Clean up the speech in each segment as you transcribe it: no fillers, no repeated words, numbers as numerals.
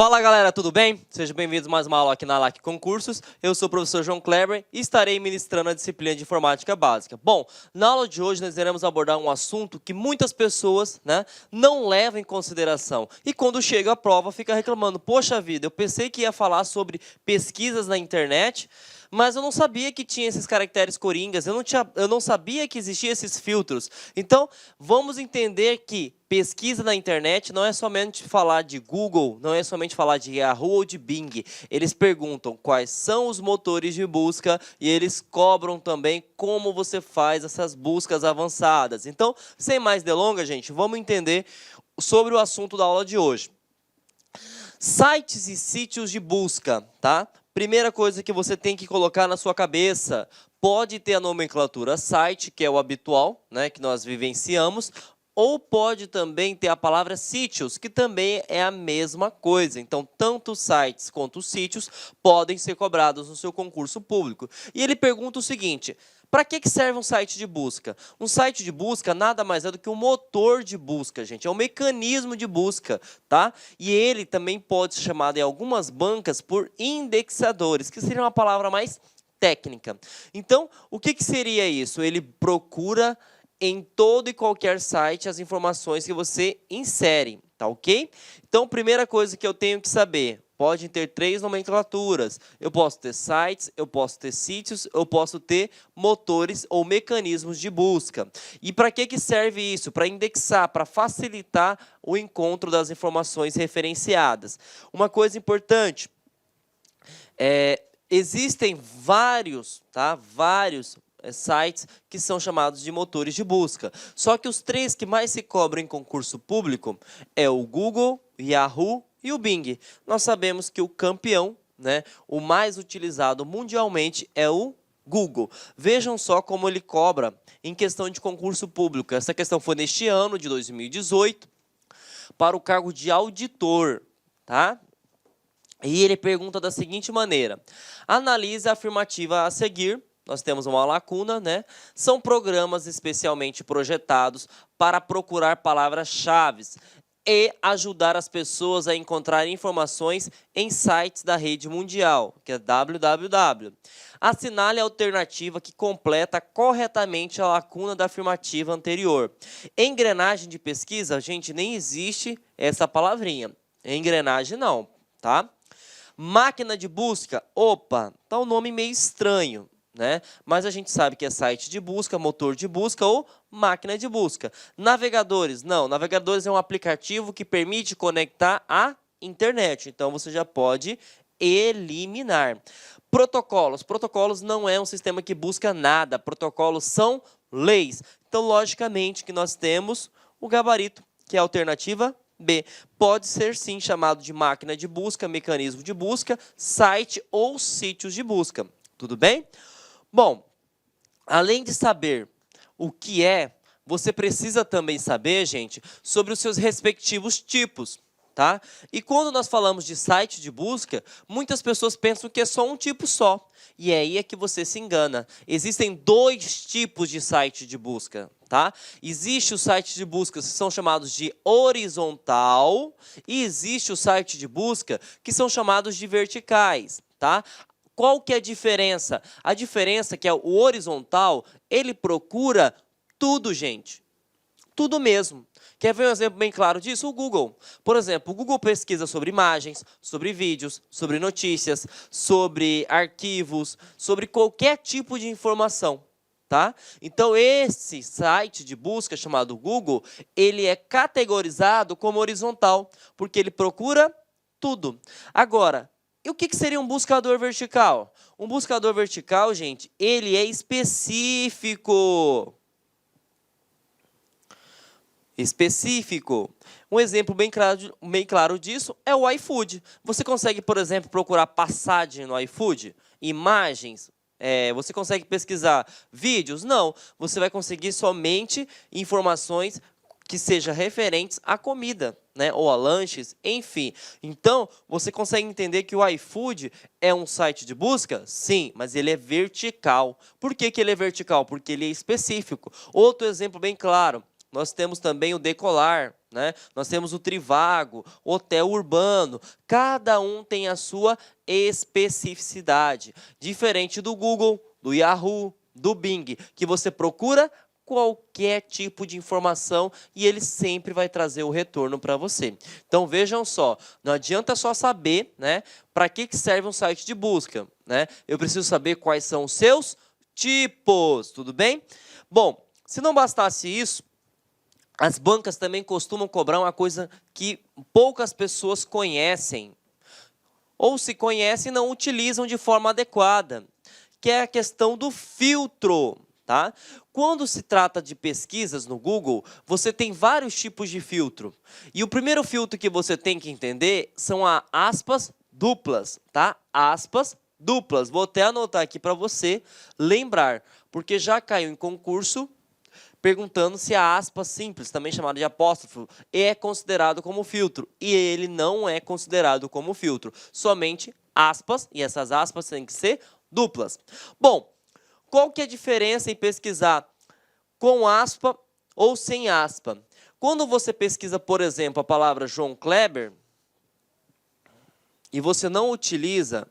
Fala galera, tudo bem? Sejam bem-vindos a mais uma aula aqui na LAC Concursos. Eu sou o professor João Kleber e estarei ministrando a disciplina de Informática Básica. Bom, na aula de hoje nós iremos abordar um assunto que muitas pessoas não levam em consideração. E quando chega a prova fica reclamando, poxa vida, eu pensei que ia falar sobre pesquisas na internet, mas eu não sabia que tinha esses caracteres coringas, eu não sabia que existiam esses filtros. Então, vamos entender que pesquisa na internet não é somente falar de Google, não é somente falar de Yahoo ou de Bing. Eles perguntam quais são os motores de busca e eles cobram também como você faz essas buscas avançadas. Então, sem mais delongas, gente, vamos entender sobre o assunto da aula de hoje. Sites e sítios de busca, tá? Primeira coisa que você tem que colocar na sua cabeça, pode ter a nomenclatura site, que é o habitual, que nós vivenciamos, ou pode também ter a palavra sítios, que também é a mesma coisa. Então, tanto sites quanto sítios podem ser cobrados no seu concurso público. E ele pergunta o seguinte: para que serve um site de busca? Um site de busca nada mais é do que um motor de busca, gente. É um mecanismo de busca, tá? E ele também pode ser chamado em algumas bancas por indexadores, que seria uma palavra mais técnica. Então, o que seria isso? Ele procura em todo e qualquer site as informações que você insere, tá ok? Então, primeira coisa que eu tenho que saber, pode ter 3 nomenclaturas. Eu posso ter sites, eu posso ter sítios, eu posso ter motores ou mecanismos de busca. E para que serve isso? Para indexar, para facilitar o encontro das informações referenciadas. Uma coisa importante, existem vários sites que são chamados de motores de busca. Só que os 3 que mais se cobram em concurso público é o Google, Yahoo e o Bing. Nós sabemos que o campeão, o mais utilizado mundialmente é o Google. Vejam só como ele cobra em questão de concurso público. Essa questão foi neste ano de 2018 para o cargo de auditor, tá? E ele pergunta da seguinte maneira: analise a afirmativa a seguir. Nós temos uma lacuna, São programas especialmente projetados para procurar palavras-chave e ajudar as pessoas a encontrar informações em sites da rede mundial, que é www. Assinale a alternativa que completa corretamente a lacuna da afirmativa anterior. Engrenagem de pesquisa, gente, nem existe essa palavrinha. Engrenagem não, tá? Máquina de busca, opa, tá um nome meio estranho, mas a gente sabe que é site de busca, motor de busca ou máquina de busca. Navegadores, não. Navegadores é um aplicativo que permite conectar à internet. Então, você já pode eliminar. Protocolos. Protocolos não é um sistema que busca nada. Protocolos são leis. Então, logicamente, que nós temos o gabarito, que é a alternativa B. Pode ser, sim, chamado de máquina de busca, mecanismo de busca, site ou sítios de busca. Tudo bem? Bom, além de saber o que é, você precisa também saber, gente, sobre os seus respectivos tipos, tá? E quando nós falamos de site de busca, muitas pessoas pensam que é só um tipo só. E aí é que você se engana. Existem 2 tipos de site de busca, tá? Existe o site de busca que são chamados de horizontal e existe o site de busca que são chamados de verticais, tá? Qual que é a diferença? A diferença é que o horizontal, ele procura tudo, gente. Tudo mesmo. Quer ver um exemplo bem claro disso? O Google. Por exemplo, o Google pesquisa sobre imagens, sobre vídeos, sobre notícias, sobre arquivos, sobre qualquer tipo de informação, tá? Então, esse site de busca chamado Google, ele é categorizado como horizontal, porque ele procura tudo. Agora, e o que seria um buscador vertical? Um buscador vertical, gente, ele é específico. Um exemplo bem claro disso é o iFood. Você consegue, por exemplo, procurar passagem no iFood? Imagens? Você consegue pesquisar vídeos? Não. Você vai conseguir somente informações que sejam referentes à comida, ou a lanches, enfim. Então, você consegue entender que o iFood é um site de busca? Sim, mas ele é vertical. Por que ele é vertical? Porque ele é específico. Outro exemplo bem claro, nós temos também o Decolar, né? Nós temos o Trivago, hotel urbano. Cada um tem a sua especificidade, diferente do Google, do Yahoo, do Bing, que você procura qualquer tipo de informação e ele sempre vai trazer o retorno para você. Então vejam só, não adianta só saber, né, para que serve um site de busca, né? Eu preciso saber quais são os seus tipos, tudo bem? Bom, se não bastasse isso, as bancas também costumam cobrar uma coisa que poucas pessoas conhecem, ou se conhecem, não utilizam de forma adequada, que é a questão do filtro. Tá? Quando se trata de pesquisas no Google, você tem vários tipos de filtro. E o primeiro filtro que você tem que entender são as aspas duplas, tá? Aspas duplas. Vou até anotar aqui para você lembrar, porque já caiu em concurso perguntando se a aspa simples, também chamada de apóstrofo, é considerado como filtro. E ele não é considerado como filtro. Somente aspas, e essas aspas têm que ser duplas. Bom, qual que é a diferença em pesquisar com aspa ou sem aspa? Quando você pesquisa, por exemplo, a palavra João Kleber, e você não utiliza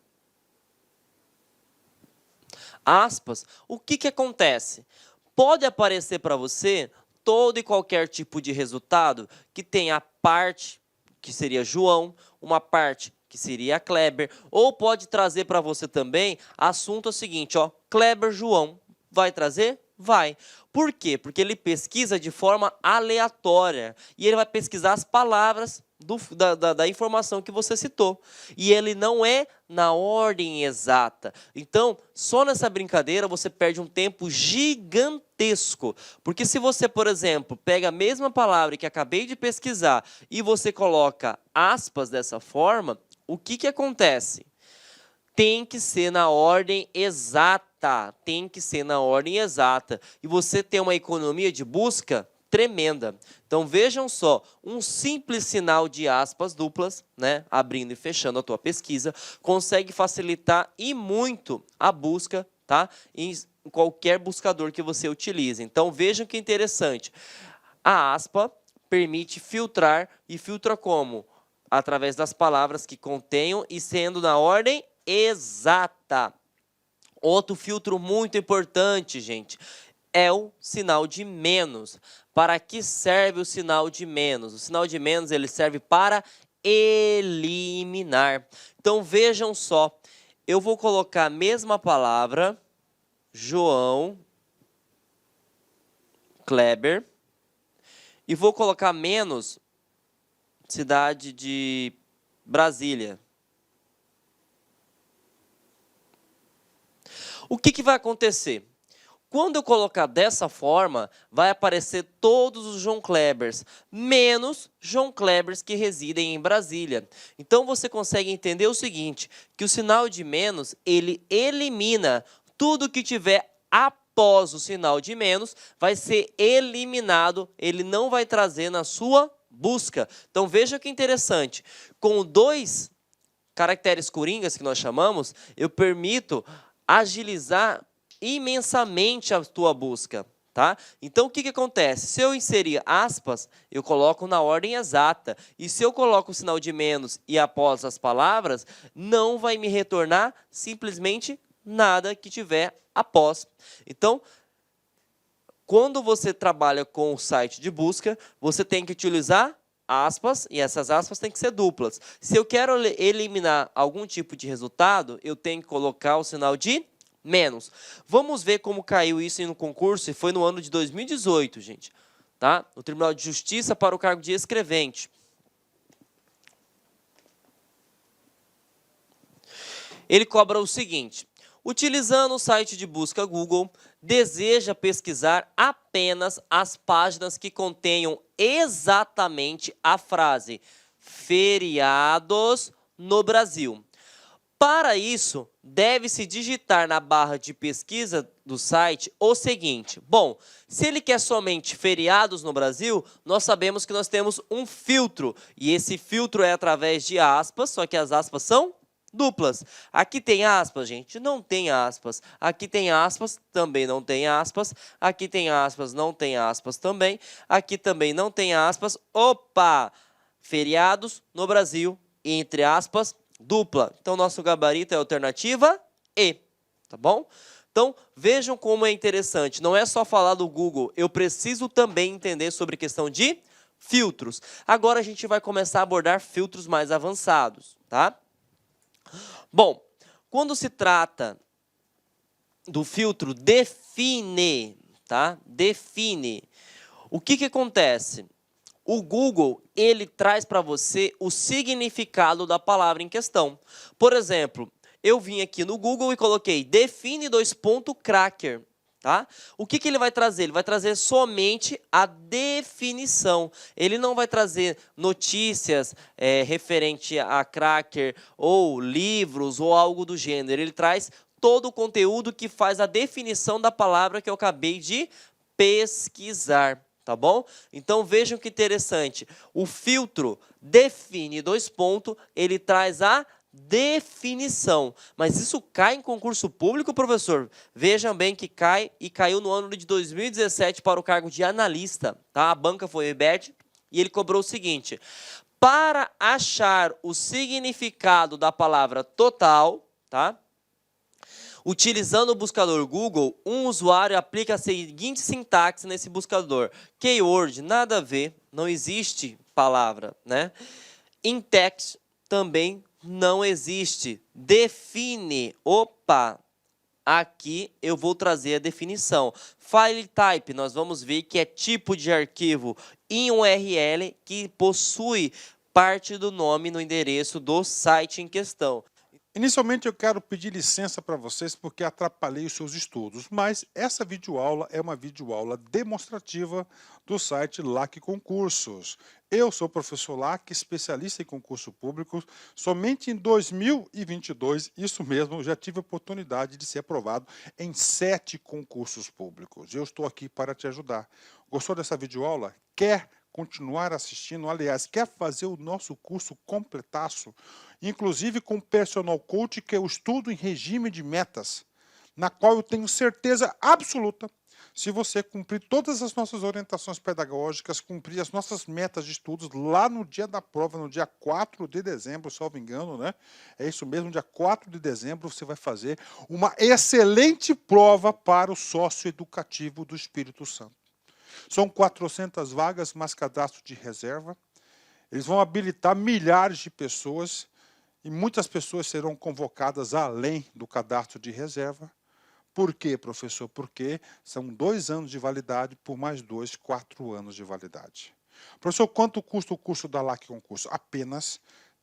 aspas, o que acontece? Pode aparecer para você todo e qualquer tipo de resultado que tenha a parte que seria João, uma parte que seria Kleber, ou pode trazer para você também assunto seguinte, ó, Kleber João, vai trazer? Vai. Por quê? Porque ele pesquisa de forma aleatória, e ele vai pesquisar as palavras da informação que você citou, e ele não é na ordem exata. Então, só nessa brincadeira você perde um tempo gigantesco, porque se você, por exemplo, pega a mesma palavra que acabei de pesquisar e você coloca aspas dessa forma, o que acontece? Tem que ser na ordem exata, tem que ser na ordem exata, e você tem uma economia de busca tremenda. Então vejam só, um simples sinal de aspas duplas, né, abrindo e fechando a tua pesquisa, consegue facilitar e muito a busca, tá, em qualquer buscador que você utilize. Então vejam que interessante, a aspa permite filtrar, e filtra como? Através das palavras que contenham e sendo na ordem exata. Outro filtro muito importante, gente, é o sinal de menos. Para que serve o sinal de menos? O sinal de menos ele serve para eliminar. Então vejam só, eu vou colocar a mesma palavra, João Kleber, e vou colocar menos cidade de Brasília. O que vai acontecer? Quando eu colocar dessa forma, vai aparecer todos os João Klebers, menos João Klebers que residem em Brasília. Então você consegue entender o seguinte, que o sinal de menos, ele elimina tudo que tiver após o sinal de menos, vai ser eliminado, ele não vai trazer na sua busca. Então veja que interessante, com 2 caracteres coringas que nós chamamos, eu permito agilizar imensamente a tua busca, tá? Então o que acontece? Se eu inserir aspas, eu coloco na ordem exata, e se eu coloco o sinal de menos e após as palavras, não vai me retornar simplesmente nada que tiver após. Então, quando você trabalha com o site de busca, você tem que utilizar aspas, e essas aspas têm que ser duplas. Se eu quero eliminar algum tipo de resultado, eu tenho que colocar o sinal de menos. Vamos ver como caiu isso no concurso, e foi no ano de 2018, gente. Tá? No Tribunal de Justiça para o cargo de escrevente. Ele cobra o seguinte: utilizando o site de busca Google, deseja pesquisar apenas as páginas que contenham exatamente a frase feriados no Brasil. Para isso, deve-se digitar na barra de pesquisa do site o seguinte. Bom, se ele quer somente feriados no Brasil, nós sabemos que nós temos um filtro. E esse filtro é através de aspas, só que as aspas são duplas. Aqui tem aspas, gente? Não tem aspas. Aqui tem aspas, também não tem aspas. Aqui tem aspas, não tem aspas também. Aqui também não tem aspas. Opa! Feriados no Brasil, entre aspas, dupla. Então, nosso gabarito é a alternativa E, tá bom? Então, vejam como é interessante. Não é só falar do Google, eu preciso também entender sobre questão de filtros. Agora a gente vai começar a abordar filtros mais avançados, tá? Bom, quando se trata do filtro define, tá? Define. O que acontece? O Google, ele traz para você o significado da palavra em questão. Por exemplo, eu vim aqui no Google e coloquei define cracker. Tá? O que ele vai trazer? Ele vai trazer somente a definição. Ele não vai trazer notícias referente a cracker ou livros ou algo do gênero. Ele traz todo o conteúdo que faz a definição da palavra que eu acabei de pesquisar. Tá bom? Então vejam que interessante. O filtro define ele traz a definição. Mas isso cai em concurso público, professor? Vejam bem que cai e caiu no ano de 2017 para o cargo de analista. Tá? A banca foi o IBET e ele cobrou o seguinte: para achar o significado da palavra total, tá? Utilizando o buscador Google, um usuário aplica a seguinte sintaxe nesse buscador. Keyword, nada a ver, não existe palavra, né? In text, também não existe. Define, opa, aqui eu vou trazer a definição. File type, nós vamos ver que é tipo de arquivo em URL que possui parte do nome no endereço do site em questão. Inicialmente eu quero pedir licença para vocês porque atrapalhei os seus estudos, mas essa videoaula é uma videoaula demonstrativa do site LAC Concursos. Eu sou o professor LAC, especialista em concurso público. Somente em 2022, isso mesmo, já tive a oportunidade de ser aprovado em 7 concursos públicos. Eu estou aqui para te ajudar. Gostou dessa videoaula? Quer continuar assistindo? Aliás, quer fazer o nosso curso completaço? Inclusive com personal coach, que eu estudo em regime de metas, na qual eu tenho certeza absoluta, se você cumprir todas as nossas orientações pedagógicas, cumprir as nossas metas de estudos lá no dia da prova, no dia 4 de dezembro, salvo engano, né? É isso mesmo, dia 4 de dezembro você vai fazer uma excelente prova para o sócio educativo do Espírito Santo. São 400 vagas, mais cadastro de reserva. Eles vão habilitar milhares de pessoas e muitas pessoas serão convocadas além do cadastro de reserva. Por quê, professor? Porque são 2 anos de validade por mais 2, 4 anos de validade. Professor, quanto custa o curso da LAC Concurso? Apenas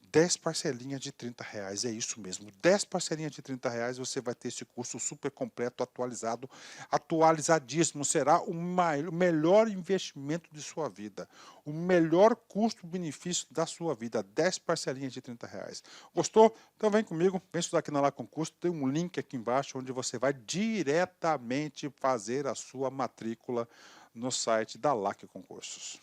10 parcelinhas de R$30. É isso mesmo, 10 parcelinhas de R$30 você vai ter esse curso super completo, atualizado, atualizadíssimo. Será o melhor investimento de sua vida, o melhor custo-benefício da sua vida, 10 parcelinhas de R$30. Gostou? Então vem comigo, vem estudar aqui na LAC Concurso, tem um link aqui embaixo onde você vai diretamente fazer a sua matrícula no site da LAC Concursos.